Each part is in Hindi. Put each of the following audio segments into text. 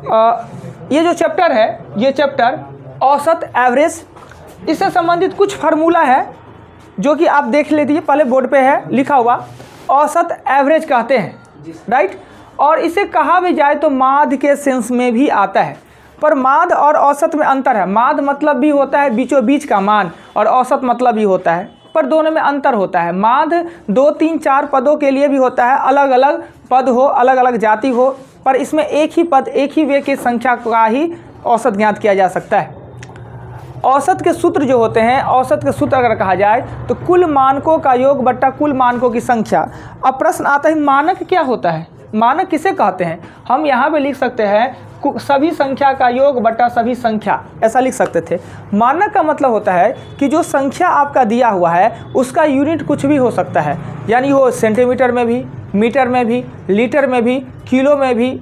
ये जो चैप्टर है, ये चैप्टर औसत, एवरेज, इससे संबंधित कुछ फार्मूला है जो कि आप देख लीजिए, पहले बोर्ड पे है लिखा हुआ। औसत एवरेज कहते हैं, राइट। और इसे कहा भी जाए तो माध्य के सेंस में भी आता है, पर माध्य और औसत में अंतर है। माध्य मतलब भी होता है बीचों बीच का मान, और औसत मतलब भी होता है, पर दोनों में अंतर होता है। माध्य 2, 3, 4 पदों के लिए भी होता है, अलग अलग पद हो, अलग अलग जाति हो, पर इसमें एक ही पद, एक ही वे की संख्या का ही औसत ज्ञात किया जा सकता है। औसत के सूत्र जो होते हैं, औसत के सूत्र अगर कहा जाए तो कुल मानकों का योग बट्टा कुल मानकों की संख्या। अब प्रश्न आता है मानक क्या होता है, मानक किसे कहते हैं? हम यहाँ पे लिख सकते हैं सभी संख्या का योग बट्टा सभी संख्या, ऐसा लिख सकते थे। मानक का मतलब होता है कि जो संख्या आपका दिया हुआ है उसका यूनिट कुछ भी हो सकता है, यानी वो सेंटीमीटर में भी, मीटर में भी, लीटर में भी, किलो में भी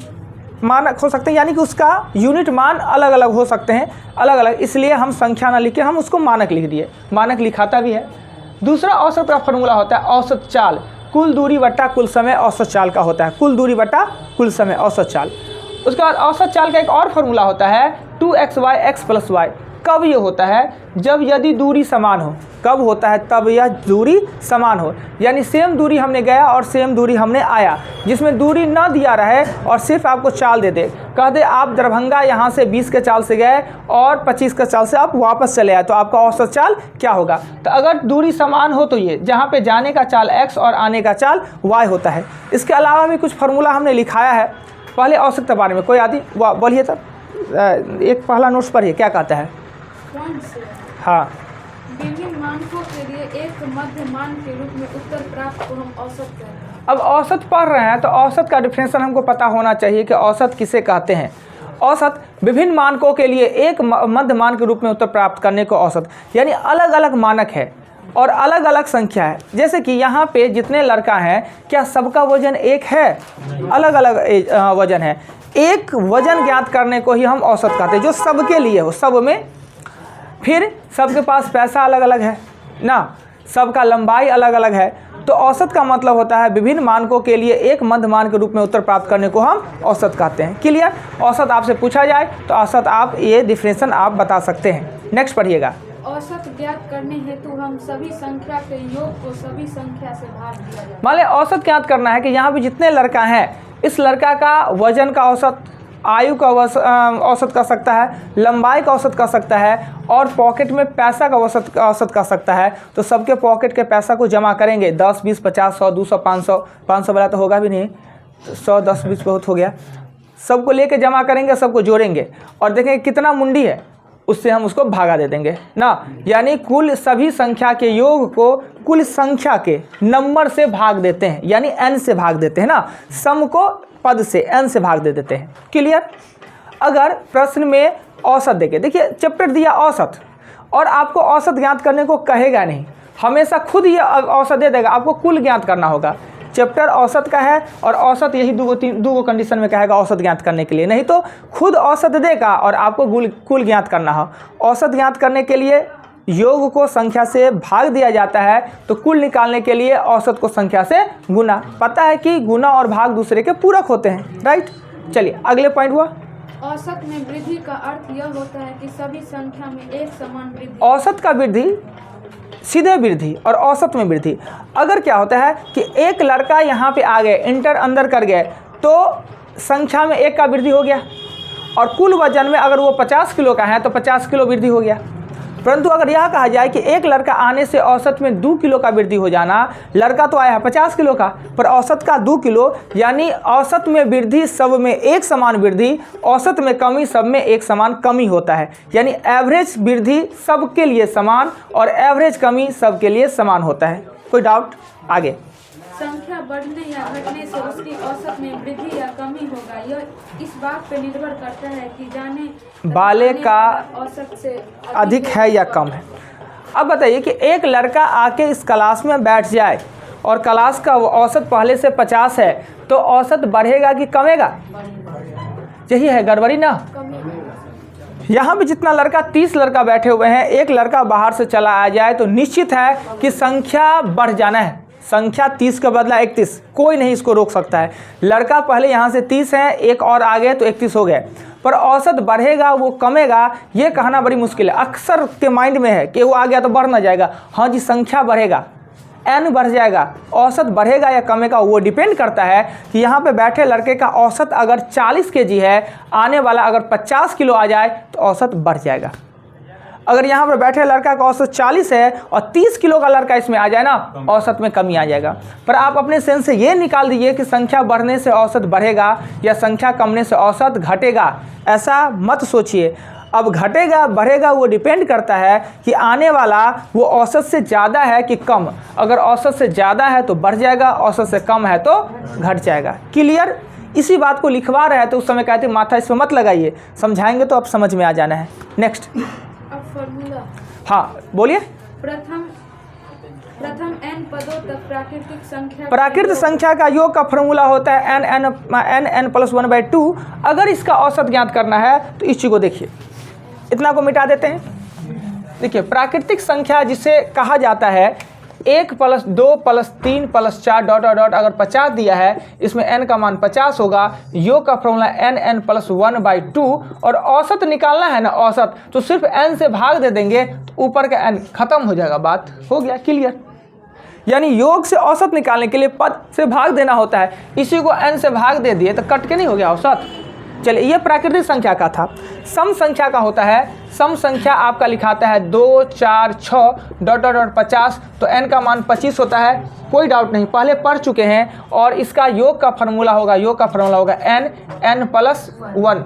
मानक हो सकते हैं, यानी कि उसका यूनिट मान अलग अलग हो सकते हैं, अलग अलग। इसलिए हम संख्या ना लिख के हम उसको मानक लिख दिए, मानक लिखाता भी है। दूसरा औसत का फॉर्मूला होता है औसत चाल, कुल दूरी बट्टा कुल समय औसत चाल का होता है, कुल दूरी बट्टा कुल समय औसत चाल। उसके बाद औसत चाल का एक और फॉर्मूला होता है 2xy x + y। कब ये होता है? जब यदि दूरी समान हो। कब होता है? तब यह दूरी समान हो, यानी सेम दूरी हमने गया और सेम दूरी हमने आया, जिसमें दूरी ना दिया रहे और सिर्फ आपको चाल दे दे, कह दे आप दरभंगा यहाँ से 20 के चाल से गए और 25 के चाल से आप वापस चले आए, तो आपका औसत चाल क्या होगा? तो अगर दूरी समान हो तो ये जहाँ पे जाने का चाल x और आने का चाल y होता है। इसके अलावा भी कुछ फार्मूला हमने लिखाया है। पहले औसत के बारे में कोई आदि बोलिए, तब एक पहला नोट्स पढ़िए क्या कहता है। हाँ, विभिन्न मानकों के लिए एक मध्य मान के रूप में उत्तर प्राप्त को हम औसत कहते हैं। अब औसत पढ़ रहे हैं तो औसत का डिफरेंशियल हमको पता होना चाहिए कि औसत किसे कहते हैं। औसत विभिन्न मानकों के लिए एक मध्य मान के रूप में उत्तर प्राप्त करने को औसत, यानी अलग अलग मानक है और अलग अलग संख्या है। जैसे कि यहाँ पे जितने लड़का हैं, क्या सबका वजन एक है? अलग अलग वजन है। एक वजन ज्ञात करने को ही हम औसत कहते हैं, जो सबके लिए हो, सब में। फिर सबके पास पैसा अलग अलग है ना, सबका लंबाई अलग अलग है। तो औसत का मतलब होता है विभिन्न मानकों के लिए एक मध्य मान के रूप में उत्तर प्राप्त करने को हम औसत कहते हैं। क्लियर? औसत आपसे पूछा जाए तो औसत आप ये डिफरेंशिएशन आप बता सकते हैं। नेक्स्ट पढ़िएगा। औसत ज्ञात करने हेतु हम सभी संख्या के योग को सभी संख्या से भाग दिया जाए। मान लें औसत ज्ञात करना है कि यहाँ पे जितने लड़का हैं, इस लड़का का वजन का औसत, आयु का औसत कर सकता है, लंबाई का औसत कर सकता है, और पॉकेट में पैसा का औसत कर सकता है। तो सबके पॉकेट के पैसा को जमा करेंगे, 10, 20, 50, 100, 200, 500, 500 वाला तो होगा भी नहीं, 100, 10, 20 बहुत हो गया। सबको लेके जमा करेंगे, सबको जोड़ेंगे और देखेंगे कितना मुंडी है, उससे हम उसको भागा दे देंगे ना। यानी कुल सभी संख्या के योग को कुल संख्या के नंबर से भाग देते हैं, यानी n से भाग देते हैं ना। सम को पद से n से भाग दे देते हैं। क्लियर? अगर प्रश्न में औसत देखे, देखिए चैप्टर दिया औसत, और आपको औसत ज्ञात करने को कहेगा नहीं, हमेशा खुद ये औसत दे देगा, आपको कुल ज्ञात करना होगा। चैप्टर औसत का है और औसत यही दो कंडीशन में कहेगा औसत ज्ञात करने के लिए, नहीं तो खुद औसत देगा और आपको कुल ज्ञात करना हो। औसत ज्ञात करने के लिए योग को संख्या से भाग दिया जाता है, तो कुल निकालने के लिए औसत को संख्या से गुना। पता है कि गुना और भाग दूसरे के पूरक होते हैं, राइट। चलिए अगले पॉइंट हुआ। औसत में वृद्धि का अर्थ यह होता है कि सभी संख्या में एक समान वृद्धि। औसत का वृद्धि सीधे वृद्धि और औसत में वृद्धि। अगर क्या होता है कि एक लड़का यहाँ पे आ गए, इंटर अंदर कर गए, तो संख्या में 1 का वृद्धि हो गया, और कुल वजन में अगर वो 50 किलो का है तो 50 किलो वृद्धि हो गया। परंतु अगर यह कहा जाए कि एक लड़का आने से औसत में 2 किलो का वृद्धि हो जाना, लड़का तो आया है 50 किलो का, पर औसत का 2 किलो, यानी औसत में वृद्धि सब में एक समान वृद्धि, औसत में कमी सब में एक समान कमी होता है। यानी एवरेज वृद्धि सबके लिए समान और एवरेज कमी सबके लिए समान होता है। कोई डाउट? आगे। संख्या बढ़ने या घटने से उसकी औसत में वृद्धि या कमी होगा, यह इस बात पर निर्भर करता है कि जाने वाले का औसत से अधिक है या कम है। अब बताइए कि एक लड़का आके इस क्लास में बैठ जाए और क्लास का औसत पहले से 50 है, तो औसत बढ़ेगा कि कमेगा? यही है गड़बड़ी ना। यहाँ पे जितना लड़का 30 लड़का बैठे हुए हैं, एक लड़का बाहर से चला आ जाए तो निश्चित है कि संख्या बढ़ जाना है। संख्या 30 का बदला 31, कोई नहीं इसको रोक सकता है। लड़का पहले यहाँ से 30 है, एक और आ गए तो 31 हो गए, पर औसत बढ़ेगा वो कमेगा ये कहना बड़ी मुश्किल है। अक्सर के माइंड में है कि वो आ गया तो बढ़ ना जाएगा। हाँ जी, संख्या बढ़ेगा, n बढ़ जाएगा, औसत बढ़ेगा या कमेगा वो डिपेंड करता है कि यहाँ पे बैठे लड़के का औसत अगर 40 kg है, आने वाला अगर 50 किलो आ जाए तो औसत बढ़ जाएगा। अगर यहाँ पर बैठे लड़का का औसत 40 है और 30 किलो का लड़का इसमें आ जाए ना, औसत में कमी आ जाएगा। पर आप अपने सेंस से ये निकाल दीजिए कि संख्या बढ़ने से औसत बढ़ेगा या संख्या कमने से औसत घटेगा, ऐसा मत सोचिए। अब घटेगा बढ़ेगा वो डिपेंड करता है कि आने वाला वो औसत से ज़्यादा है कि कम। अगर औसत से ज़्यादा है तो बढ़ जाएगा, औसत से कम है तो घट जाएगा। क्लियर? इसी बात को लिखवा रहे हैं तो उस समय कहते माथा इस पर मत लगाइए, समझाएंगे तो अब समझ में आ जाना है। नेक्स्ट, अब फॉर्मूला। हाँ बोलिए। प्रथम n पदों तक प्राकृतिक संख्या का योग का फॉर्मूला होता है n + 1/2। अगर इसका औसत ज्ञात करना है तो इस चीज़ को देखिए, इतना को मिटा देते हैं। देखिए प्राकृतिक संख्या जिसे कहा जाता है 1 + 2 + 3 + 4 ... अगर 50 दिया है, इसमें n का मान 50 होगा। योग का फॉर्मूला n + 1/2 और औसत निकालना है ना, औसत तो सिर्फ n से भाग दे देंगे तो ऊपर का n खत्म हो जाएगा, बात हो गया क्लियर। यानी योग से औसत निकालने के लिए पद से भाग देना होता है, इसी को n से भाग दे दिए तो कट के नहीं हो गया औसत। चलिए ये प्राकृतिक संख्या का था। सम संख्या का होता है, सम संख्या आपका लिखाता है 2 4 6 ... 50, तो n का मान 25 होता है, कोई डाउट नहीं, पहले पढ़ चुके हैं। और इसका योग का फार्मूला होगा, n + 1।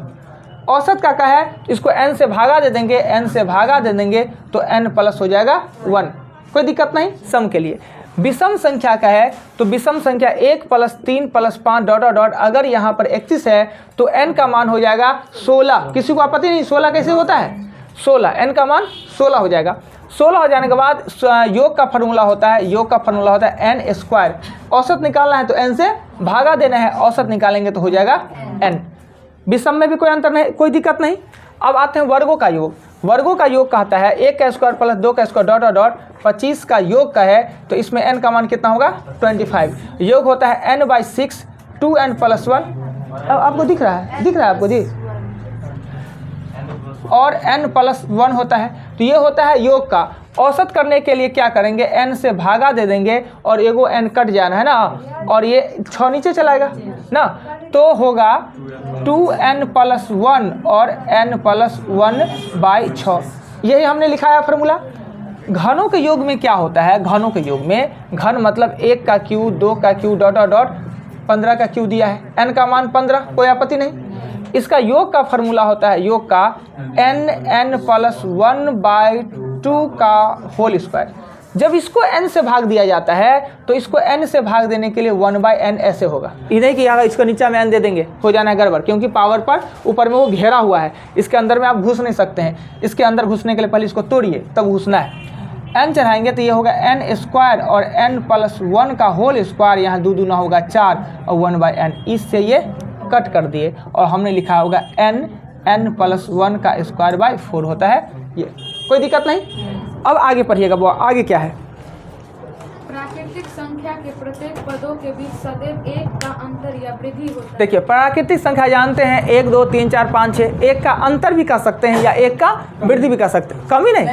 औसत का है, इसको n से भागा दे देंगे, n से भागा दे देंगे तो n प्लस हो जाएगा 1, कोई दिक्कत नहीं सम के लिए। विषम संख्या का है तो विषम संख्या 1 + 3 + 5 ... अगर यहाँ पर 31 है तो n का मान हो जाएगा 16। किसी को आपत्ति नहीं, 16 कैसे होता है? 16, n का मान 16 हो जाएगा। 16 हो जाने के बाद योग का फार्मूला होता है, n²। औसत निकालना है तो n से भागा देना है, औसत निकालेंगे तो हो जाएगा n। विषम में भी कोई अंतर नहीं, कोई दिक्कत नहीं। अब आते हैं वर्गों का योग। वर्गों का योग कहता है 1 का स्क्वायर + 2 का स्क्वायर ... 25 का योग का है तो इसमें n का मान कितना होगा? 25। योग होता है n/6 2n + 1। अब आपको दिख रहा है आपको जी, और n + 1 होता है, तो ये होता है योग का। औसत करने के लिए क्या करेंगे, n से भागा दे देंगे और एगो n कट जाना है ना, और ये 6 नीचे चलाएगा ना, तो होगा 2n + 1 और n + 1/6। यही हमने लिखा है फार्मूला। घनों के योग में क्या होता है, घनों के योग में, घन मतलब 1 का क्यू, 2 का क्यू ... 15 का क्यू दिया है, n का मान 15, कोई आपत्ति नहीं। इसका योग का फार्मूला होता है, योग का n + 1/2 का होल स्क्वायर। जब इसको n से भाग दिया जाता है तो इसको n से भाग देने के लिए 1/n ऐसे होगा। ये नहीं कि यहाँ इसको नीचे में n दे देंगे, हो जाना है गड़बड़, क्योंकि पावर पर ऊपर में वो घेरा हुआ है, इसके अंदर में आप घुस नहीं सकते हैं। इसके अंदर घुसने के लिए पहले इसको तोड़िए तब घुसना है। n चढ़ाएंगे तो ये होगा n² और n + 1 का होल स्क्वायर, यहाँ 2 दूना होगा 4 और 1/n, इससे ये कट कर दिए और हमने लिखा होगा n + 1 का स्क्वायर/4 होता है ये, कोई दिक्कत नहीं। अब आगे पढ़िएगा, वो आगे क्या है। प्राकृतिक संख्या के प्रत्येक पदों के बीच सदैव 1 का अंतर या वृद्धि होता है। देखिए प्राकृतिक संख्या जानते हैं 1 2 3 4 5 6, 1 का अंतर भी कर सकते हैं या 1 का वृद्धि भी कर सकते हैं, कमी नहीं,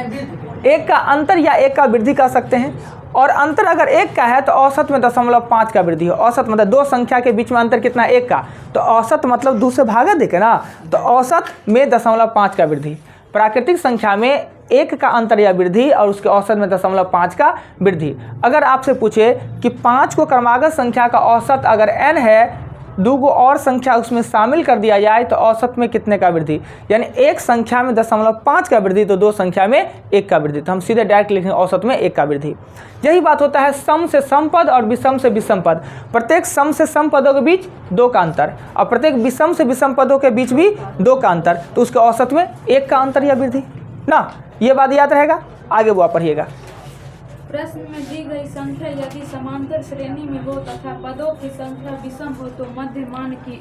1 का अंतर या 1 का वृद्धि कर सकते हैं। और अंतर अगर 1 का है तो औसत में 0.5 का वृद्धि हो। औसत मतलब दो संख्या के बीच में अंतर कितना, 1 का, तो औसत मतलब 2 से भागा देके ना, तो औसत में 0.5 का वृद्धि। प्राकृतिक संख्या में 1 का अंतर या वृद्धि और उसके औसत में 0.5 का वृद्धि। अगर आपसे पूछे कि 5 को क्रमागत संख्या का औसत अगर n है, 2 और संख्या उसमें शामिल कर दिया जाए तो औसत में कितने का वृद्धि, यानी एक संख्या में 0.5 का वृद्धि तो 2 संख्या में 1 का वृद्धि, तो हम सीधे डायरेक्ट लिखेंगे औसत में 1 का वृद्धि। यही बात होता है सम से सम पद और विषम से विषम पद। प्रत्येक सम से सम पदों के बीच 2 का अंतर और प्रत्येक विषम से विषम पदों के बीच भी 2 का अंतर, तो उसके औसत में 1 का अंतर या वृद्धि ना, ये बात याद रहेगा। आगे वो पढ़िएगा। प्रश्न में दी गई संख्या यदि समांतर श्रेणी में हो तथा पदों की संख्या विषम हो तो मध्यमान की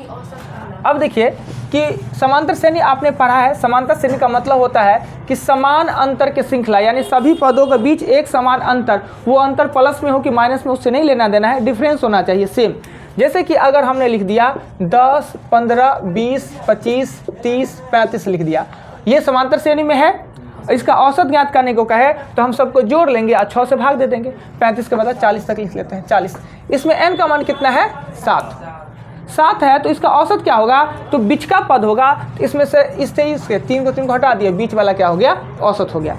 औसत कहलाती है। अब देखिए कि समांतर श्रेणी आपने पढ़ा है। समांतर श्रेणी का मतलब होता है कि समान अंतर के श्रृंखला, यानी सभी पदों के बीच एक समान अंतर, वो अंतर प्लस में हो कि माइनस में, उससे नहीं लेना देना है, डिफरेंस होना चाहिए सेम। जैसे कि अगर हमने लिख दिया 10, 15, 20, 25, 30, 35 लिख दिया, ये समांतर श्रेणी में है। इसका औसत ज्ञात करने को कहे तो हम सबको जोड़ लेंगे और 6 से भाग दे देंगे। 35 के बाद 40 तक लिख लेते हैं, 40। इसमें n का मान कितना है? 7 है, तो इसका औसत क्या होगा? तो बीच का पद होगा। तो इसमें से इसके 3 को हटा दिया, बीच वाला क्या हो गया? औसत हो गया।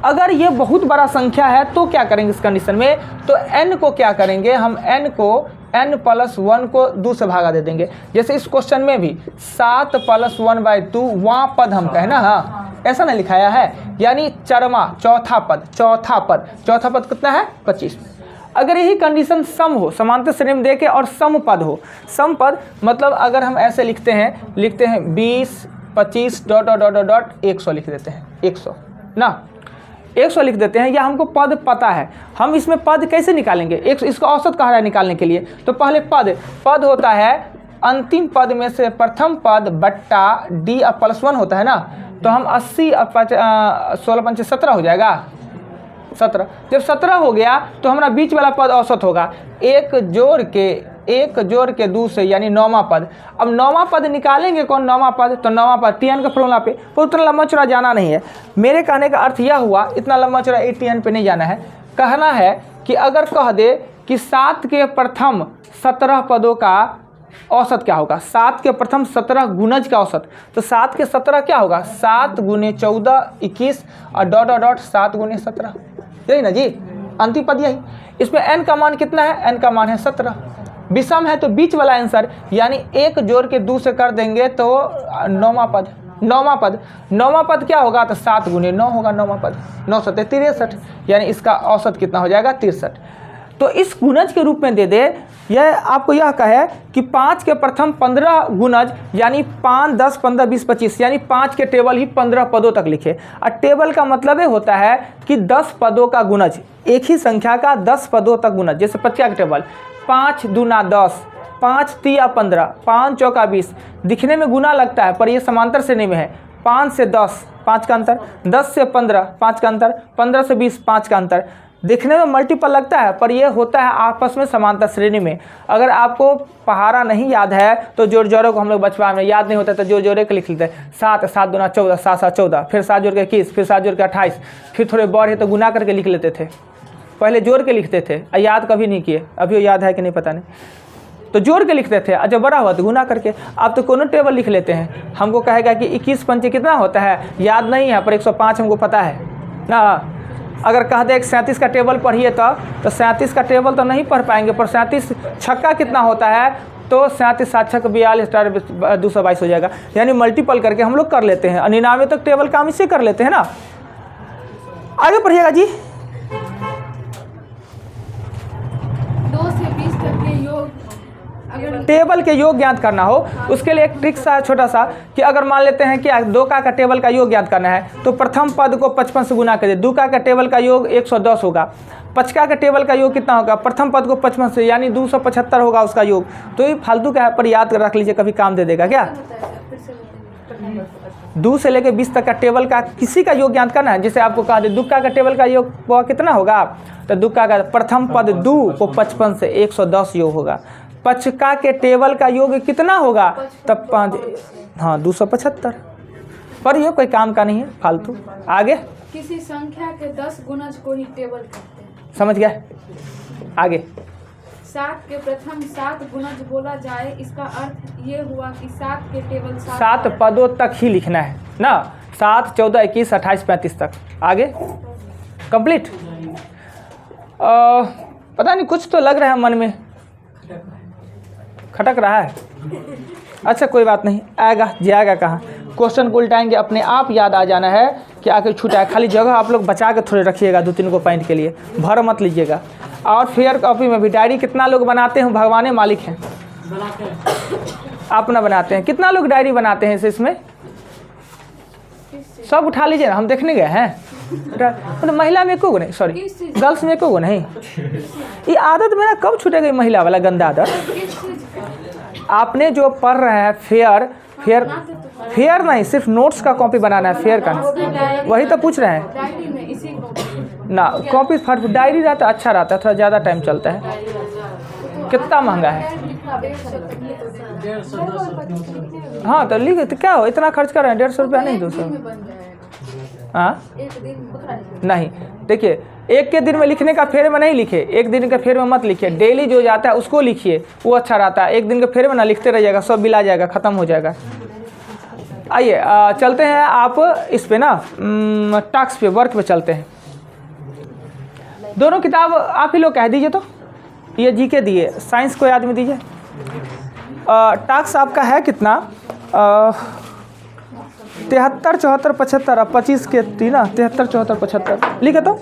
अगर ये बहुत बड़ा संख्या है तो क्या करेंगे इस कंडीशन में? तो n को क्या करेंगे हम? n को n+1 को 2 से भागा दे देंगे। जैसे इस क्वेश्चन में भी 7 + 1/2 वहाँ पद हम कहें ना, हाँ ऐसा नहीं लिखाया है, यानी चौथा पद कितना है? 25। अगर यही कंडीशन सम हो, समांतर श्रेणी में देके और सम पद हो, सम पद मतलब अगर हम ऐसे लिखते हैं 20, 25 ... 100 लिख देते हैं, 100 ना, 100 लिख देते हैं, या हमको पद पता है। हम इसमें पद कैसे निकालेंगे? इसका औसत कहा है निकालने के लिए। तो पहले पद होता है अंतिम पद में से प्रथम पद बट्टा d +1 होता है ना। तो हम 80 16 × 17 हो जाएगा, 17। जब 17 हो गया तो हमारा बीच वाला पद औसत होगा। एक जोड़ के 2 से, यानी 9वां पद। अब 9वां पद निकालेंगे कौन? 9वां पद, तो 9वां पद TN का फॉर्मूला पे, पर उतना लंबा चौड़ा जाना नहीं है। मेरे कहने का अर्थ यह हुआ, इतना लंबा चौड़ा TN पे नहीं जाना है। कहना है कि अगर कह दे कि 7 के प्रथम 17 पदों का औसत क्या होगा? 7 के प्रथम 17 गुणज का औसत, तो 7 के 17 क्या होगा? 7 × 14 21 और ... 7 × 17, यही ना जी अंतिम पद यही। इसमें n का मान कितना है? n का मान है 17। विषम है तो बीच वाला आंसर, यानी 1 जोड़ के 2 से कर देंगे तो 9वां पद क्या होगा? तो 7 × 9 होगा 9वां पद, 9 × 7 63, यानी इसका औसत कितना हो जाएगा? 63। तो इस गुणज के रूप में दे दे। यह आपको यह कहे कि 5 के प्रथम 15 गुणज, यानी 5, 10, 15, 20, 25, यानी 5 के टेबल ही 15 पदों तक लिखे। और टेबल का मतलब ये होता है कि 10 पदों का गुणज, एक ही संख्या का 10 पदों तक गुणज। जैसे 50 का टेबल 5 दूना 10, 5 तिया 15, 5 चौका 20। दिखने में गुना लगता है पर ये समांतर श्रेणी में है। 5 से 10 5 का अंतर, 10 से 15 5 का अंतर, 15 से 20 5 का अंतर। दिखने में मल्टीपल लगता है पर यह होता है आपस में समांतर श्रेणी में। अगर आपको पहाड़ा नहीं याद है तो जोड़ जोड़े को हम लोग बचपन में याद नहीं होता तो जोड़ जोड़े के लिख लेते हैं। 7 7 दूना 14, 7 7 14, फिर 7 जोड़ के 21, फिर 7 जोड़ के 28, फिर थोड़े बढ़े तो गुना करके लिख लेते थे। पहले जोड़ के लिखते थे, याद कभी नहीं किए। अभी याद है कि नहीं पता नहीं, तो जोड़ के लिखते थे। जब बड़ा हुआ तो गुना करके। आप तो कोनो टेबल लिख लेते हैं। हमको कहेगा कि 21 पंचे कितना होता है, याद नहीं है पर 105 हमको पता है ना। अगर कह दे 37 का टेबल पढ़िए तो 37 का टेबल तो नहीं पढ़ पाएंगे, पर 37 छक्का कितना होता है तो 37 7 छक्का 42 222 हो जाएगा। यानी मल्टीपल करके हम लोग कर लेते हैं। 99 तक टेबल काम इससे कर लेते हैं ना। आगे पढ़िएगा जी। 2 से 20 तक के योग, अगर टेबल के योग ज्ञात करना हो उसके लिए एक ट्रिक सा छोटा सा, कि अगर मान लेते हैं कि 2 का टेबल का योग ज्ञात करना है तो प्रथम पद को 55 से गुना कर दे। 2 का टेबल का योग 110 होगा। 5 का टेबल का योग कितना होगा? प्रथम पद को 55 से, यानी 275 होगा उसका योग। तो ये फालतू का है पर याद रख लीजिए, कभी काम दे देगा क्या। 2 से लेकर 20 तक का टेबल का किसी का योग ज्ञात करना है। जैसे आपको कहा दे 2 का टेबल का योग वो कितना होगा, तो 2 का प्रथम पद 2 को 55 से 110 योग होगा। 5 के टेबल का योग कितना होगा, तब 5 हाँ 275। पर ये कोई काम का नहीं है, फालतू। आगे किसी संख्या के 10 गुणज को ही टेबल कहते हैं। समझ गया। आगे 7 के प्रथम 7 गुणज बोला जाए, इसका अर्थ ये हुआ कि 7 के टेबल 7 पदों तक ही लिखना है ना। 7 14 21 28 35 तक। आगे कंप्लीट। पता नहीं कुछ तो लग रहा है मन में, खटक रहा है। अच्छा कोई बात नहीं, आएगा जाएगा कहाँ। क्वेश्चन को उल्टाएंगे, अपने आप याद आ जाना है कि आके छूटा है। खाली जगह आप लोग बचा के थोड़े रखिएगा 2-3 को पॉइंट के लिए, भर मत लीजिएगा। और फेयर कॉपी में भी डायरी कितना लोग बनाते हैं, भगवान मालिक हैं। आप ना बनाते हैं, कितना लोग डायरी बनाते हैं इसमें? सब उठा लीजिए ना, हम देखने गए हैं। मतलब महिला में एको गो नहीं, सॉरी किस चीज़? गर्ल्स में एको गो नहीं। ये आदत मेरा कब छूटेगा, ये महिला वाला गंदा आदत? किस चीज़ का? आपने जो पढ़ रहे हैं फेयर फेयर नहीं, सिर्फ नोट्स का कॉपी बनाना है, फेयर का नहीं। वही तो पूछ रहे हैं डायरी में इसी को ना। कॉपी डायरी रहता अच्छा रहता है, थोड़ा ज़्यादा टाइम चलता है। कितना महंगा है? हाँ तो लिख तो क्या हो, इतना खर्च कर रहे हैं, 150 रुपया नहीं 200। हाँ नहीं, देखिए एक के दिन में लिखने का फेर में नहीं लिखे, एक दिन के फेर में मत लिखिए, डेली जो जाता है उसको लिखिए, वो अच्छा रहता है। एक दिन के फेर में ना लिखते रहिएगा, सब बिला जाएगा, ख़त्म हो जाएगा। आइए चलते हैं आप इस पे ना टास्क पे, वर्क पे चलते हैं। दोनों किताब आप ही लोग कह दीजिए, तो ये जीके दिए, साइंस को याद में दीजिए। टास्क आपका है कितना? 73, 74, 75, अब 25 के थी ना, 73, 74, 75 लिखे तो।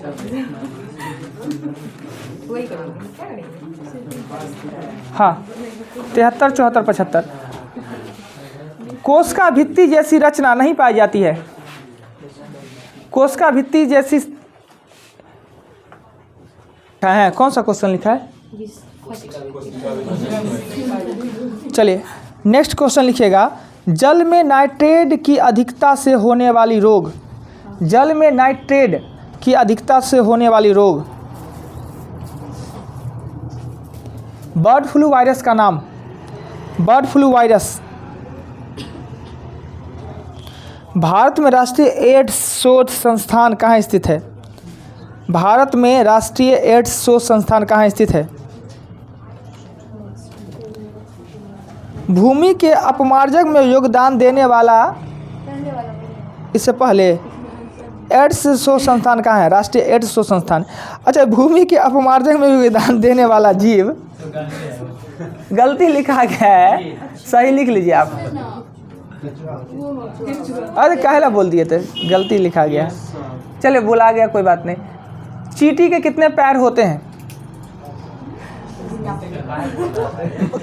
हाँ 73, 74, 75। कोशिका भित्ति जैसी रचना नहीं पाई जाती है। कोशिका भित्ति जैसी है, कौन सा क्वेश्चन लिखा है? चलिए नेक्स्ट क्वेश्चन लिखिएगा। जल में नाइट्रेट की अधिकता से होने वाली रोग। जल में नाइट्रेट की अधिकता से होने वाली रोग। बर्ड फ्लू वायरस का नाम। Bird flu virus. भारत में राष्ट्रीय एड्स शोध संस्थान कहाँ स्थित है? भारत में राष्ट्रीय एड्स शोध संस्थान कहाँ स्थित है? भूमि के अपमार्जन में योगदान देने वाला, इससे पहले एड्स शोध संस्थान कहाँ है? राष्ट्रीय एड्स शोध संस्थान। अच्छा, भूमि के अपमार्जन में योगदान देने वाला जीव, गलती लिखा गया है, सही लिख लीजिए आप। अरे काहेला बोल दिए थे, गलती लिखा गया। चलिए बोला गया, कोई बात नहीं। चींटी के कितने पैर होते हैं?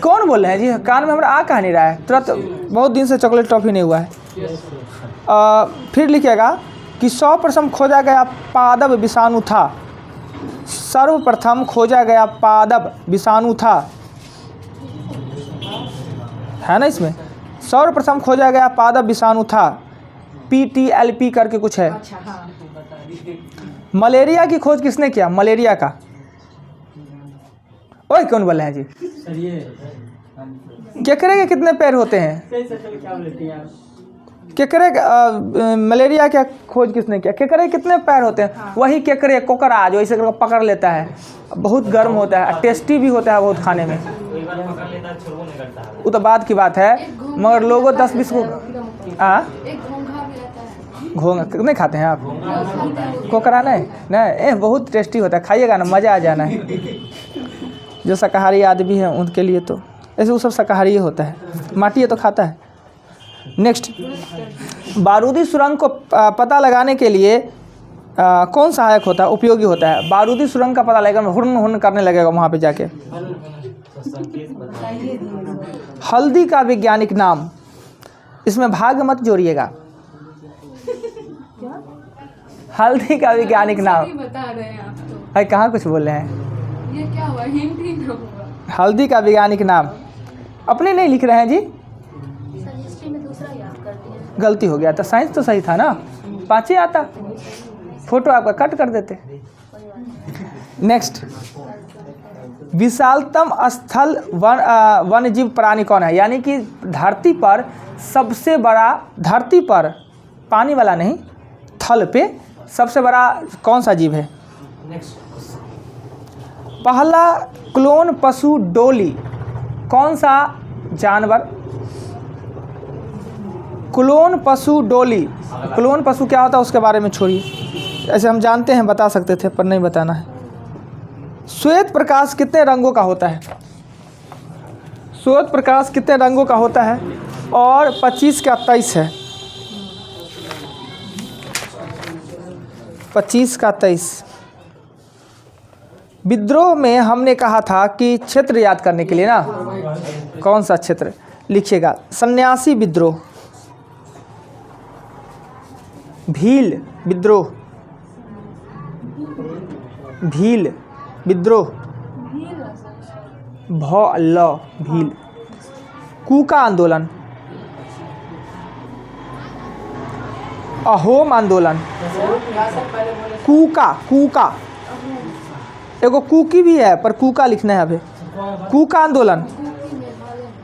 कौन बोल रहे हैं जी? कान में हमारा आ कहा नहीं रहा है, तुरंत बहुत दिन से चॉकलेट टॉफी नहीं हुआ है। फिर लिखिएगा कि सर्वप्रथम खोजा गया पादप विषाणु था। सर्वप्रथम खोजा गया पादप विषाणु था, है ना? इसमें सर्वप्रथम खोजा गया पादप विषाणु था, PTLP करके कुछ है। मलेरिया की खोज किसने किया? मलेरिया का। ओए कौन बोल रहे हैं जी? केकड़े के कितने पैर होते हैं? केकड़े मलेरिया क्या खोज किसने किया? केकड़े कितने पैर होते हैं? वही केकड़े, कोकरा जो ऐसे करके पकड़ लेता है, बहुत गर्म होता है, टेस्टी भी होता है बहुत खाने में। वो तो बात की बात है, मगर लोगों 10-20 को घोंघा नहीं खाते हैं आप? कोकरा नहीं, बहुत टेस्टी होता है, खाइएगा ना, मज़ा आ जाना है। जो शाकाहारी आदमी है उनके लिए तो ऐसे वो सब शाकाहारी होता है, माटी है तो खाता है। नेक्स्ट, बारूदी सुरंग को पता लगाने के लिए कौन सहायक होता है, उपयोगी होता है? बारूदी सुरंग का पता लगेगा, हुर्न करने लगेगा वहाँ पे जाके। हल्दी का वैज्ञानिक नाम। इसमें भाग मत जोड़िएगा। हल्दी का वैज्ञानिक नाम बता रहे हैं आप तो। भाई कहाँ कुछ बोल रहे हैं? ये क्या हुआ? हिंट ही ना हुआ। हल्दी का वैज्ञानिक नाम अपने नहीं लिख रहे हैं जी, गलती हो गया था। साइंस तो सही था ना, 5 ही आता, फोटो आपका कट कर देते। नेक्स्ट, विशालतम स्थल वन्यजीव प्राणी कौन है? यानी कि धरती पर सबसे बड़ा, धरती पर पानी वाला नहीं, थल पे सबसे बड़ा कौन सा जीव है? पहला क्लोन पशु डोली कौन सा जानवर? क्लोन पशु डोली। क्लोन पशु क्या होता है उसके बारे में छोड़िए, ऐसे हम जानते हैं, बता सकते थे पर नहीं बताना है। श्वेत प्रकाश कितने रंगों का होता है? श्वेत प्रकाश कितने रंगों का होता है? और 25 का 23 है। 25 का 23। विद्रोह में हमने कहा था कि क्षेत्र याद करने के लिए ना, कौन सा क्षेत्र लिखिएगा? सन्यासी विद्रोह, भील विद्रोह, भील, विद्रोह, भील है सर। भ ल भील। कूका आंदोलन, अहोम आंदोलन, कूका, कूका, एगो कुकी भी है पर कूका लिखना है अभी। कूका आंदोलन,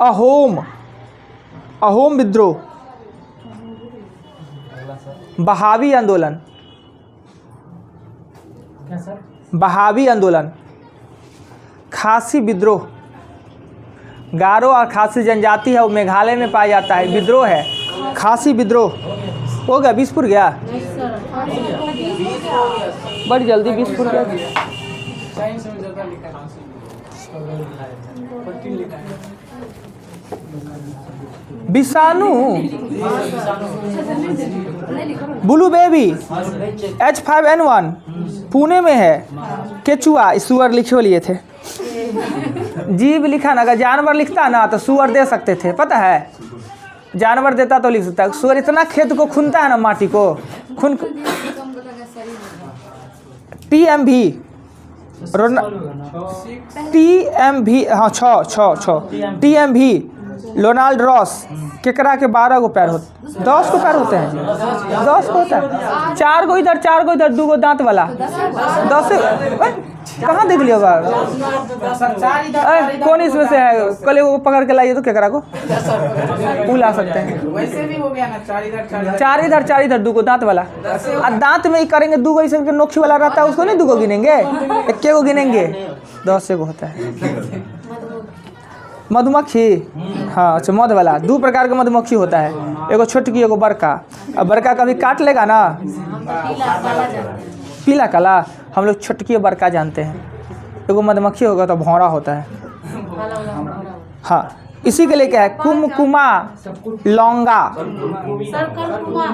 अहोम, अहोम विद्रोह, बहावी आंदोलन, बहावी आंदोलन, खासी विद्रोह, गारो और खासी जनजाति है, वो मेघालय में पाया जाता है, विद्रोह है, खासी विद्रोह। हो गया 20 फुट गया, बड़ी जल्दी 20 फुट गया। विषाणु, ब्लू बेबी, H5N1 पुणे में है। केचुआ, सुअर लिखे लिए थे। जीव लिखा ना, अगर जानवर लिखता ना तो सुअर दे सकते थे, पता है, जानवर देता तो लिख सकता। सुअर इतना खेत को खूनता है ना, माटी को खून। TMV, TMV, हाँ 6 TMV, रोनाल्ड रॉस, केकरा के 12 गो पैर होते, 10 को पैर होते हैं, 10 को होता है, 4 गो इधर 4 गो इधर, 2 गो दांत वाला, 10 कहाँ देख लियो बार। कौन इसमें से है, कल वो पकड़ के लाइए तो केकरा को ला सकते हैं। वैसे भी हो गया ना, 4 इधर 4 इधर, 2 गो दांत वाला, और दांत में ही करेंगे 2 गो ऐसे नोखी वाला रहता है, उसको नहीं 2 गो गिनेंगे, 1 गो गिनेंगे, 10 से गो होता है। मधुमक्खी, हाँ अच्छा, मध वाला 2 प्रकार का मधुमक्खी होता है, एगो छोटकी एगो बड़का। अब बड़का कभी काट लेगा ना, पीला काला, हम लोग छोटकी बड़का जानते हैं। एगो मधुमक्खी होगा तो भौरा होता है। हाँ, इसी के लिए क्या है, कुमकुमा, लौंगा,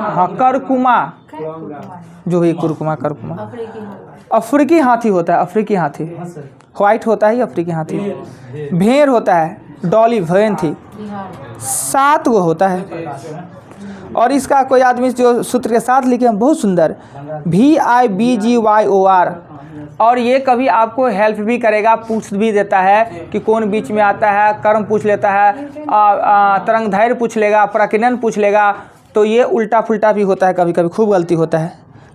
हाँ करकुमा, जो भी कुरकुमा करकुमा। अफ्रीकी हाथी होता है, अफ्रीकी हाथी, व्हाइट होता है अफ्रीकी हाथी। भेड़ होता है, डॉली भेन थी, 7 गो होता है। और इसका कोई आदमी जो सूत्र के साथ लिखे हैं, बहुत सुंदर, VIBGYOR। और ये कभी आपको हेल्प भी करेगा, पूछ भी देता है कि कौन बीच में आता है, कर्म पूछ लेता है, तरंग धैर्य पूछ लेगा, प्रकीर्णन पूछ लेगा। तो ये उल्टा पुल्टा भी होता है, कभी कभी खूब गलती होता है।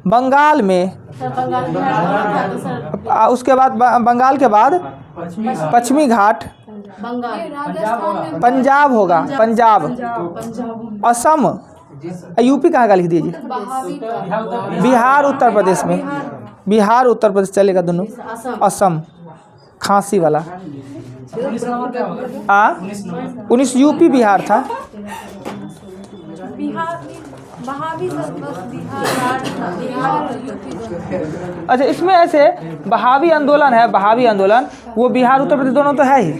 बंगाल में, उसके बाद बंगाल के बाद पश्चिमी घाट, पंजाब होगा, पंजाब, असम, यूपी कहाँ का लिख दीजिए, बिहार उत्तर प्रदेश में, बिहार उत्तर प्रदेश चलेगा दोनों। असम, खांसी वाला, 19 यूपी बिहार था। अच्छा, इसमें ऐसे बहावी आंदोलन है, बहावी आंदोलन, वो बिहार उत्तर प्रदेश दोनों तो है ही।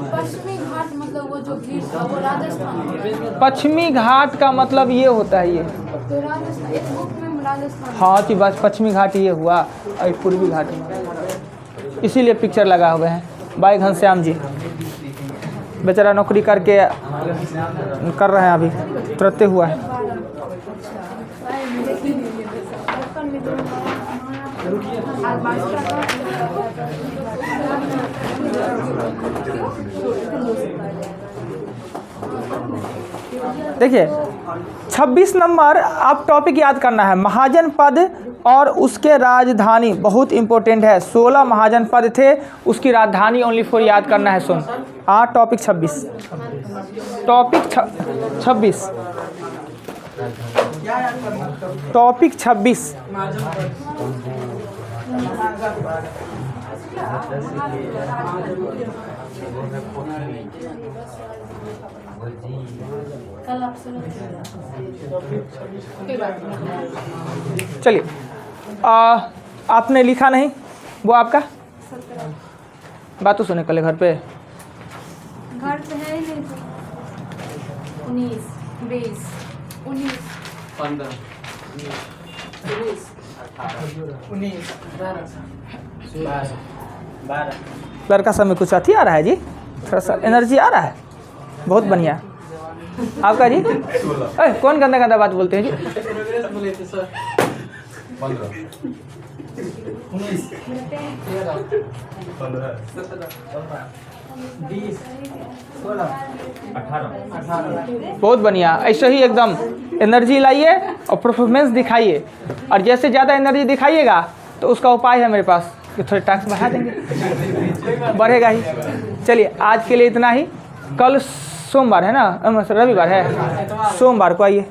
पश्चिमी घाट मतलब वो जो भीड़ था वो राजस्थान। पश्चिमी घाट का मतलब ये होता है, ये तो राजस्थान, एक बुक में राजस्थान। हाँ कि बस पश्चिमी घाट ये हुआ और पूर्वी घाट, इसीलिए पिक्चर लगा हुए हैं। भाई घनश्याम जी बेचारा नौकरी करके कर रहे हैं, अभी तुरंत हुआ है। देखिए 26 नंबर आप टॉपिक याद करना है, महाजन पद और उसके राजधानी, बहुत इंपॉर्टेंट है। 16 महाजन पद थे, उसकी राजधानी ओनली फॉर याद करना है। सुन, हाँ टॉपिक 26, टॉपिक 26, टॉपिक 26। चलिए, आपने लिखा नहीं, वो आपका बात तो सुने कल घर पे है ही नहीं। 19, 20, 19, 15, 19, 12। लड़का सब में कुछ अथी आ रहा है जी, थोड़ा सा एनर्जी आ रहा है, बहुत बढ़िया। आपका जी, कौन गंदा गंदा बात बोलते हैं जी? 19 13 15 17 20 16 18 बहुत बढ़िया, ऐसे ही एकदम एनर्जी लाइए और परफॉर्मेंस दिखाइए। और जैसे ज़्यादा एनर्जी दिखाइएगा तो उसका उपाय है मेरे पास कि थोड़े टैक्स बढ़ा देंगे, बढ़ेगा ही। चलिए आज के लिए इतना ही। कल सोमवार है ना, रविवार है, सोमवार को आइए।